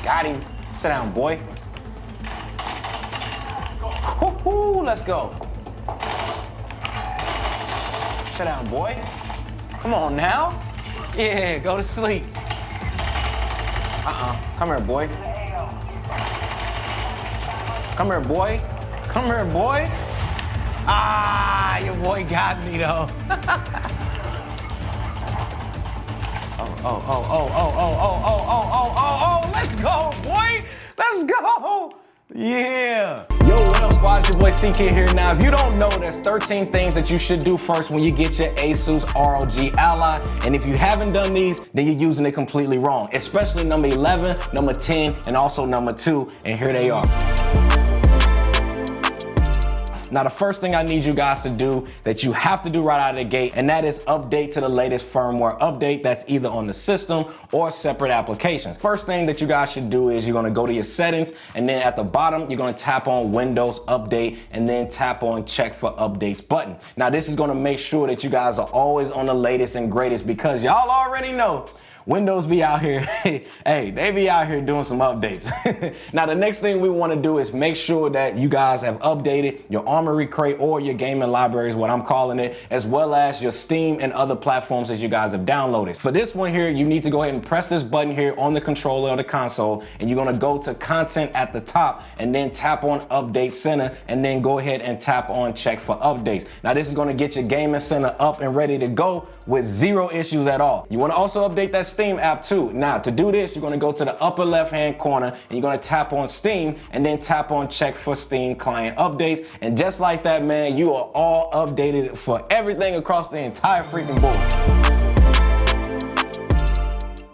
Got him. Sit down, boy. Woo-hoo, let's go. Sit down, boy. Come on now. Yeah, go to sleep. Come here, boy. Come here, boy. Come here, boy. Ah, your boy got me though. Oh, let's go, boy. Let's go. Yeah. Yo, what up, squad? It's your boy CK here. Now, if you don't know, there's 13 things that you should do first when you get your Asus ROG Ally. And if you haven't done these, then you're using it completely wrong, especially number 11, number 10, and also number 2. And here they are. Now, the first thing I need you guys to do that you have to do right out of the gate, and that is update to the latest firmware update that's either on the system or separate applications. First thing that you guys should do is you're gonna go to your settings, and then at the bottom, you're gonna tap on Windows Update, and then tap on Check for Updates button. Now, this is gonna make sure that you guys are always on the latest and greatest, because y'all already know Windows be out here, hey, they be out here doing some updates. Now, the next thing we want to do is make sure that you guys have updated your Armory crate or your gaming library is what I'm calling it, as well as your Steam and other platforms that you guys have downloaded. For this one here, you need to go ahead and press this button here on the controller or the console, and you're going to go to Content at the top and then tap on Update Center, and then go ahead and tap on Check for Updates. Now, this is going to get your gaming center up and ready to go with zero issues at all. You want to also update that Steam app too. Now, to do this, you're going to go to the upper left hand corner and you're going to tap on Steam and then tap on Check for Steam client updates. And just like that, man, you are all updated for everything across the entire freaking board.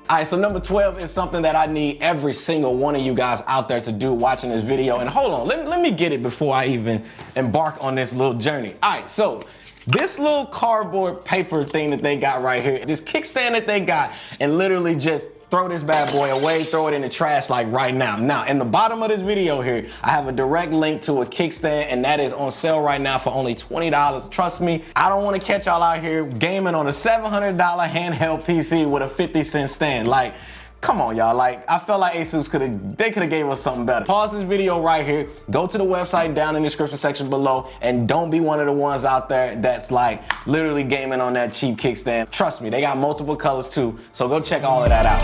All right, so number 12 is something that I need every single one of you guys out there to do watching this video. And hold on, let me get it before I even embark on this little journey. All right, so this little cardboard paper thing that they got right here, this kickstand that they got, and literally just throw this bad boy away, throw it in the trash like right now. Now, in the bottom of this video here, I have a direct link to a kickstand, and that is on sale right now for only $20. Trust me, I don't want to catch y'all out here gaming on a $700 handheld PC with a 50-cent stand. Like, come on, y'all. Like, I felt like Asus could have gave us something better. Pause this video right here, go to the website down in the description section below, and don't be one of the ones out there that's like literally gaming on that cheap kickstand. Trust me, they got multiple colors too, so go check all of that out.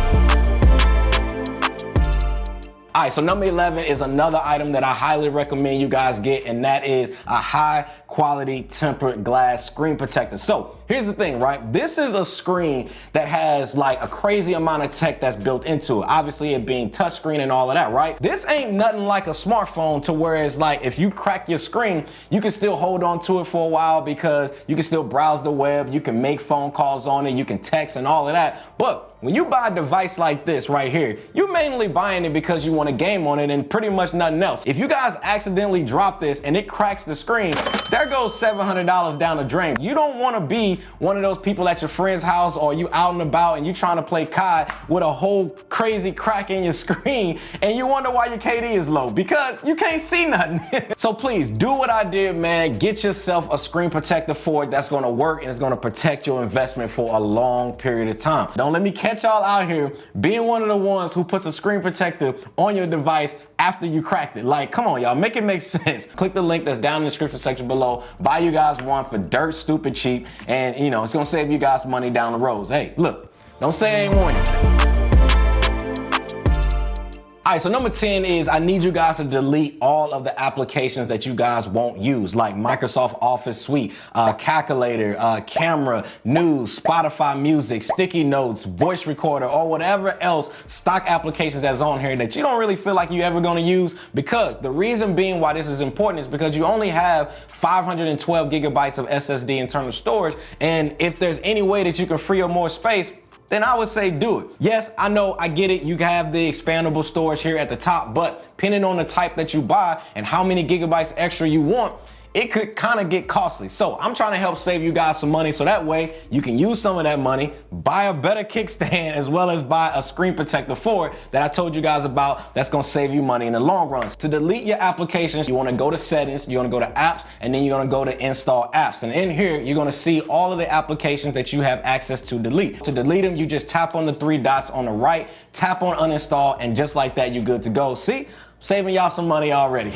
All right, so number 11 is another item that I highly recommend you guys get, and that is a high quality tempered glass screen protector. So here's the thing, right? This is a screen that has like a crazy amount of tech that's built into it. Obviously it being touchscreen and all of that, right? This ain't nothing like a smartphone to where it's like if you crack your screen, you can still hold on to it for a while because you can still browse the web, you can make phone calls on it, you can text and all of that. But when you buy a device like this right here, you're mainly buying it because you want to game on it and pretty much nothing else. If you guys accidentally drop this and it cracks the screen, there goes $700 down the drain. You don't want to be one of those people at your friend's house or you out and about and you trying to play COD with a whole crazy crack in your screen and you wonder why your KD is low because you can't see nothing. So please do what I did, man. Get yourself a screen protector for it that's going to work and it's going to protect your investment for a long period of time. Don't let me catch y'all out here being one of the ones who puts a screen protector on your device after you cracked it. Like, come on, y'all, make it make sense. Click the link that's down in the description section below. Buy you guys one for dirt stupid cheap, and you know, it's gonna save you guys money down the road. Hey, look, don't say I ain't warned you. All right, so number 10 is I need you guys to delete all of the applications that you guys won't use, like Microsoft Office Suite, Calculator, Camera, News, Spotify Music, Sticky Notes, Voice Recorder, or whatever else stock applications that's on here that you don't really feel like you're ever gonna use. Because the reason being why this is important is because you only have 512 gigabytes of SSD internal storage, and if there's any way that you can free up more space, then I would say do it. Yes, I know, I get it. You have the expandable storage here at the top, but depending on the type that you buy and how many gigabytes extra you want, it could kind of get costly. So I'm trying to help save you guys some money so that way you can use some of that money, buy a better kickstand, as well as buy a screen protector for it that I told you guys about that's gonna save you money in the long run. To delete your applications, you wanna go to settings, you're gonna go to apps, and then you're gonna go to install apps. And in here, you're gonna see all of the applications that you have access to delete. To delete them, you just tap on the three dots on the right, tap on uninstall, and just like that, you're good to go. See, saving y'all some money already.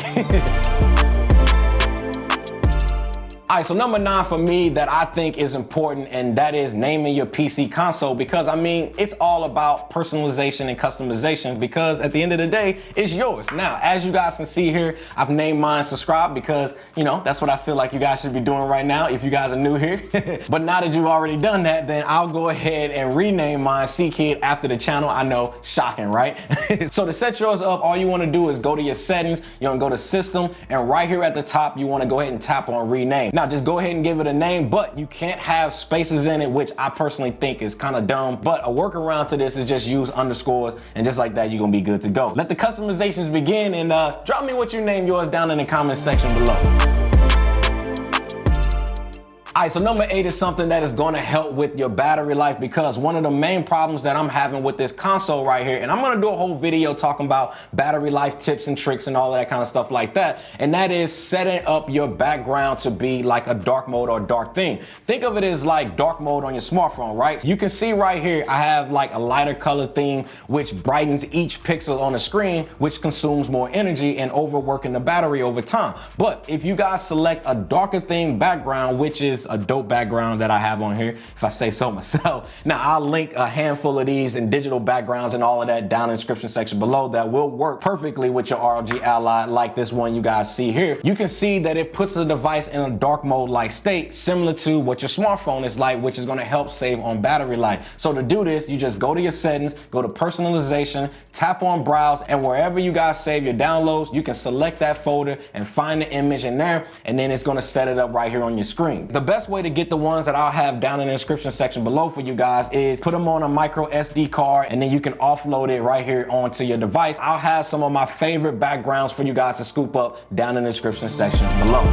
All right, so number 9 for me that I think is important, and that is naming your PC console, because I mean, it's all about personalization and customization, because at the end of the day, it's yours. Now, as you guys can see here, I've named mine subscribe because, you know, that's what I feel like you guys should be doing right now if you guys are new here. But now that you've already done that, then I'll go ahead and rename mine C-Kid after the channel. I know, shocking, right? So to set yours up, all you wanna do is go to your settings, you wanna go to system, and right here at the top, you wanna go ahead and tap on rename. Now, just go ahead and give it a name, but you can't have spaces in it, which I personally think is kind of dumb. But a workaround to this is just use underscores, and just like that, you're gonna be good to go. Let the customizations begin, and drop me what you name yours down in the comment section below. All right, so number 8 is something that is gonna help with your battery life, because one of the main problems that I'm having with this console right here, and I'm gonna do a whole video talking about battery life tips and tricks and all of that kind of stuff like that, and that is setting up your background to be like a dark mode or dark theme. Think of it as like dark mode on your smartphone, right? You can see right here, I have like a lighter color theme, which brightens each pixel on the screen, which consumes more energy and overworking the battery over time. But if you guys select a darker theme background, which is a dope background that I have on here, if I say so myself. Now, I'll link a handful of these in digital backgrounds and all of that down in the description section below that will work perfectly with your ROG Ally, like this one you guys see here. You can see that it puts the device in a dark mode like state, similar to what your smartphone is like, which is gonna help save on battery life. So to do this, you just go to your settings, go to personalization, tap on browse, and wherever you guys save your downloads, you can select that folder and find the image in there, and then it's gonna set it up right here on your screen. The best way to get the ones that I'll have down in the description section below for you guys is put them on a micro SD card, and then you can offload it right here onto your device. I'll have some of my favorite backgrounds for you guys to scoop up down in the description section below.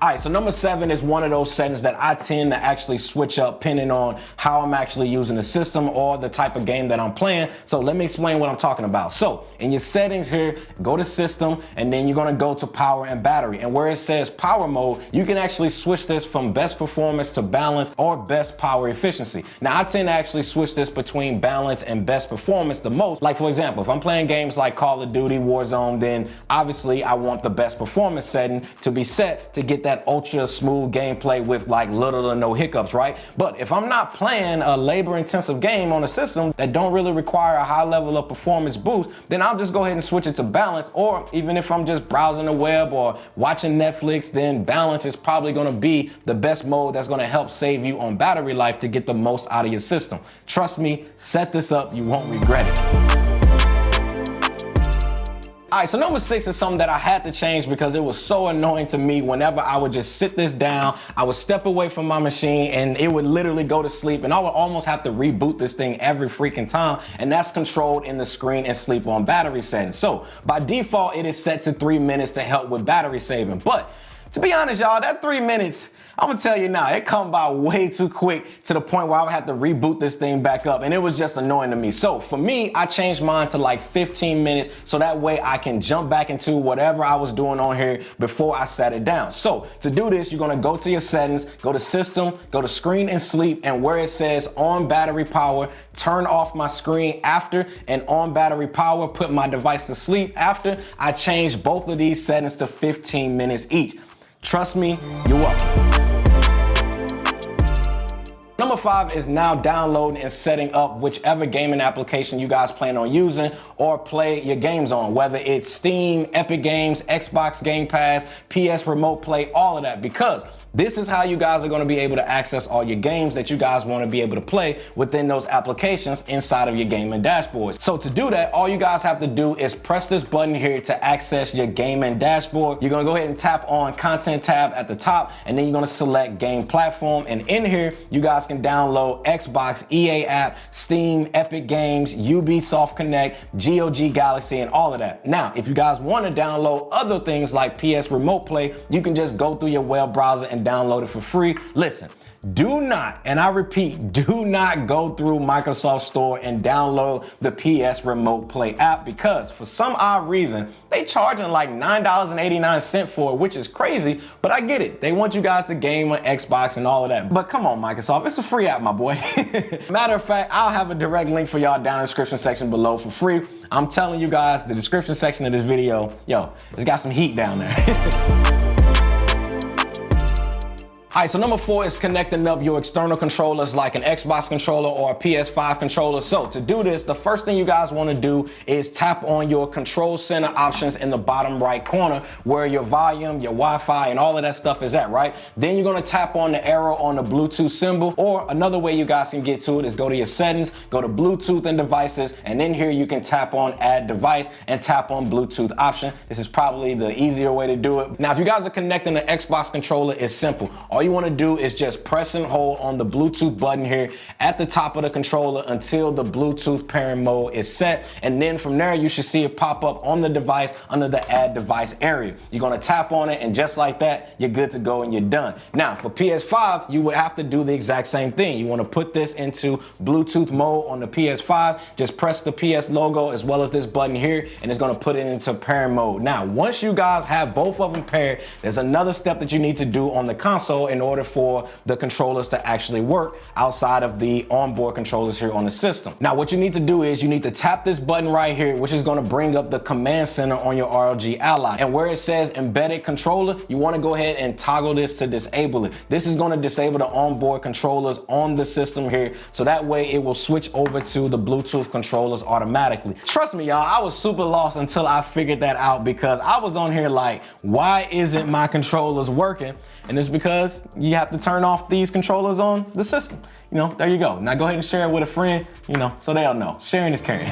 All right, so number 7 is one of those settings that I tend to actually switch up depending on how I'm actually using the system or the type of game that I'm playing. So let me explain what I'm talking about. So in your settings here, go to system, and then you're gonna go to power and battery. And where it says power mode, you can actually switch this from best performance to balance or best power efficiency. Now I tend to actually switch this between balance and best performance the most. Like for example, if I'm playing games like Call of Duty, Warzone, then obviously I want the best performance setting to be set to get that ultra smooth gameplay with like little to no hiccups, right? But if I'm not playing a labor intensive game on a system that don't really require a high level of performance boost, then I'll just go ahead and switch it to balance. Or even if I'm just browsing the web or watching Netflix, then balance is probably gonna be the best mode that's gonna help save you on battery life to get the most out of your system. Trust me, set this up, you won't regret it. All right, so number 6 is something that I had to change because it was so annoying to me whenever I would just sit this down, I would step away from my machine, and it would literally go to sleep, and I would almost have to reboot this thing every freaking time, and that's controlled in the screen and sleep on battery settings. So by default, it is set to 3 minutes to help with battery saving. But to be honest, y'all, that 3 minutes, I'm gonna tell you now, it come by way too quick to the point where I would have to reboot this thing back up, and it was just annoying to me. So for me, I changed mine to like 15 minutes so that way I can jump back into whatever I was doing on here before I sat it down. So to do this, you're gonna go to your settings, go to system, go to screen and sleep, and where it says on battery power, turn off my screen after, and on battery power, put my device to sleep after. I changed both of these settings to 15 minutes each. Trust me, you're welcome. Number 5 is now downloading and setting up whichever gaming application you guys plan on using or play your games on, whether it's Steam, Epic Games, Xbox Game Pass, PS Remote Play, all of that, because This is how you guys are going to be able to access all your games that you guys want to be able to play within those applications inside of your gaming dashboard. So to do that, all you guys have to do is press this button here to access your gaming dashboard. You're going to go ahead and tap on Content tab at the top, and then you're going to select Game Platform. And in here, you guys can download Xbox, EA app, Steam, Epic Games, Ubisoft Connect, GOG Galaxy, and all of that. Now, if you guys want to download other things like PS Remote Play, you can just go through your web browser and download it for free. Listen, do not, and I repeat, do not go through Microsoft Store and download the PS Remote Play app, because for some odd reason, they charging like $9.89 for it, which is crazy, but I get it. They want you guys to game on Xbox and all of that. But come on, Microsoft, it's a free app, my boy. Matter of fact, I'll have a direct link for y'all down in the description section below for free. I'm telling you guys, the description section of this video, yo, it's got some heat down there. All right, so number 4 is connecting up your external controllers like an Xbox controller or a PS5 controller. So to do this, the first thing you guys want to do is tap on your control center options in the bottom right corner where your volume, your Wi-Fi, and all of that stuff is at, right? Then you're going to tap on the arrow on the Bluetooth symbol, or another way you guys can get to it is go to your settings, go to Bluetooth and devices, and in here you can tap on add device and tap on Bluetooth option. This is probably the easier way to do it. Now, if you guys are connecting an Xbox controller, it's simple. All you want to do is just press and hold on the Bluetooth button here at the top of the controller until the Bluetooth pairing mode is set. And then from there, you should see it pop up on the device under the add device area. You're going to tap on it, and just like that, you're good to go and you're done. Now for PS5, you would have to do the exact same thing. You want to put this into Bluetooth mode on the PS5. Just press the PS logo as well as this button here, and it's going to put it into pairing mode. Now, once you guys have both of them paired, there's another step that you need to do on the console in order for the controllers to actually work outside of the onboard controllers here on the system. Now, what you need to do is you need to tap this button right here, which is going to bring up the command center on your ROG Ally. And where it says embedded controller, you want to go ahead and toggle this to disable it. This is going to disable the onboard controllers on the system here, so that way it will switch over to the Bluetooth controllers automatically. Trust me, y'all, I was super lost until I figured that out, because I was on here like, why isn't my controllers working? And it's because you have to turn off these controllers on the system. You know, there you go. Now go ahead and share it with a friend, you know, so they'll know. Sharing is caring.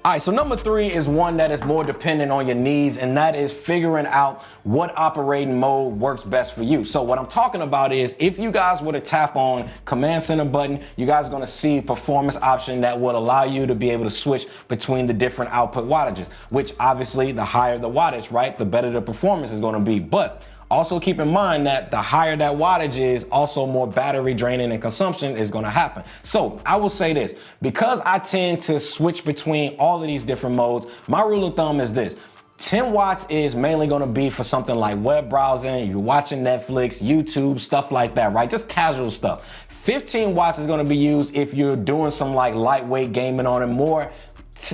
All right, so number 3 is one that is more dependent on your needs, and that is figuring out what operating mode works best for you. So what I'm talking about is, if you guys were to tap on command center button, you guys are going to see performance option that would allow you to be able to switch between the different output wattages, which obviously the higher the wattage, right, the better the performance is going to be. But also keep in mind that the higher that wattage is, also more battery draining and consumption is going to happen. So I will say this, because I tend to switch between all of these different modes, my rule of thumb is this: 10 watts is mainly going to be for something like web browsing, you're watching Netflix, YouTube, stuff like that, right? Just casual stuff. 15 watts is going to be used if you're doing some like lightweight gaming on it, more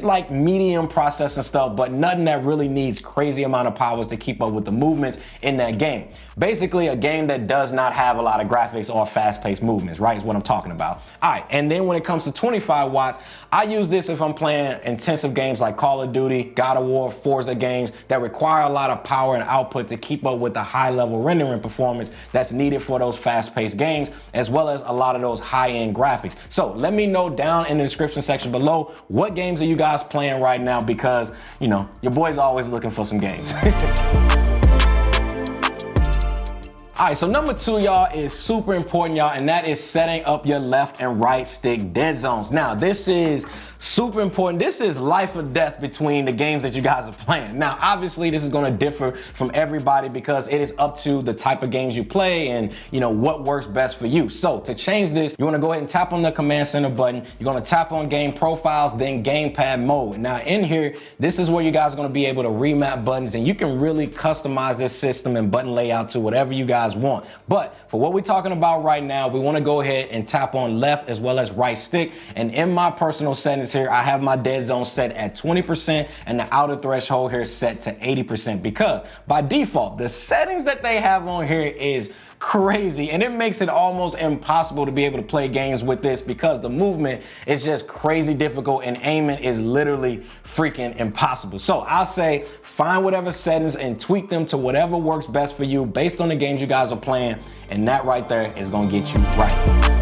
like medium processing stuff, but nothing that really needs crazy amount of powers to keep up with the movements in that game. Basically a game that does not have a lot of graphics or fast-paced movements, right, is what I'm talking about. All right, and then when it comes to 25 watts, I use this if I'm playing intensive games like Call of Duty, God of War, Forza games that require a lot of power and output to keep up with the high-level rendering performance that's needed for those fast-paced games, as well as a lot of those high-end graphics. So let me know down in the description section below, what games are you guys playing right now, because, you know, your boy's always looking for some games. All right, so number 2, y'all, is super important, y'all, and that is setting up your left and right stick dead zones. Now, this is super important. This is life or death between the games that you guys are playing. Now, obviously, this is going to differ from everybody because it is up to the type of games you play and, you know, what works best for you. So to change this, you want to go ahead and tap on the command center button. You're going to tap on game profiles, then gamepad mode. Now in here, this is where you guys are going to be able to remap buttons, and you can really customize this system and button layout to whatever you guys want. But for what we're talking about right now, we want to go ahead and tap on left as well as right stick. And in my personal settings here, I have my dead zone set at 20% and the outer threshold here set to 80%, because by default, the settings that they have on here is crazy, and it makes it almost impossible to be able to play games with this because the movement is just crazy difficult and aiming is literally freaking impossible. So I'll say find whatever settings and tweak them to whatever works best for you based on the games you guys are playing, and that right there is gonna get you right.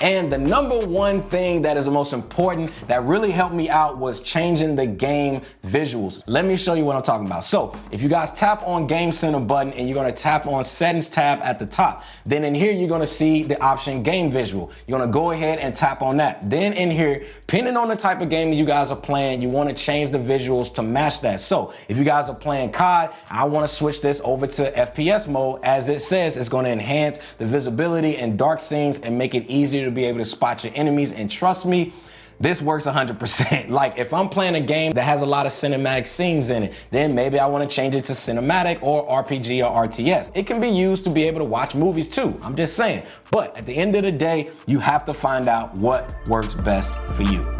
And the number one thing that is the most important that really helped me out was changing the game visuals. Let me show you what I'm talking about. So if you guys tap on Game Center button and you're gonna tap on Settings tab at the top, then in here you're gonna see the option Game Visual. You're gonna go ahead and tap on that. Then in here, depending on the type of game that you guys are playing, you wanna change the visuals to match that. So if you guys are playing COD, I wanna switch this over to FPS mode. As it says, it's gonna enhance the visibility in dark scenes and make it easier to be able to spot your enemies. And trust me, this works 100%. Like if I'm playing a game that has a lot of cinematic scenes in it, then maybe I want to change it to cinematic or RPG or RTS. It can be used to be able to watch movies too. I'm just saying. But at the end of the day, you have to find out what works best for you.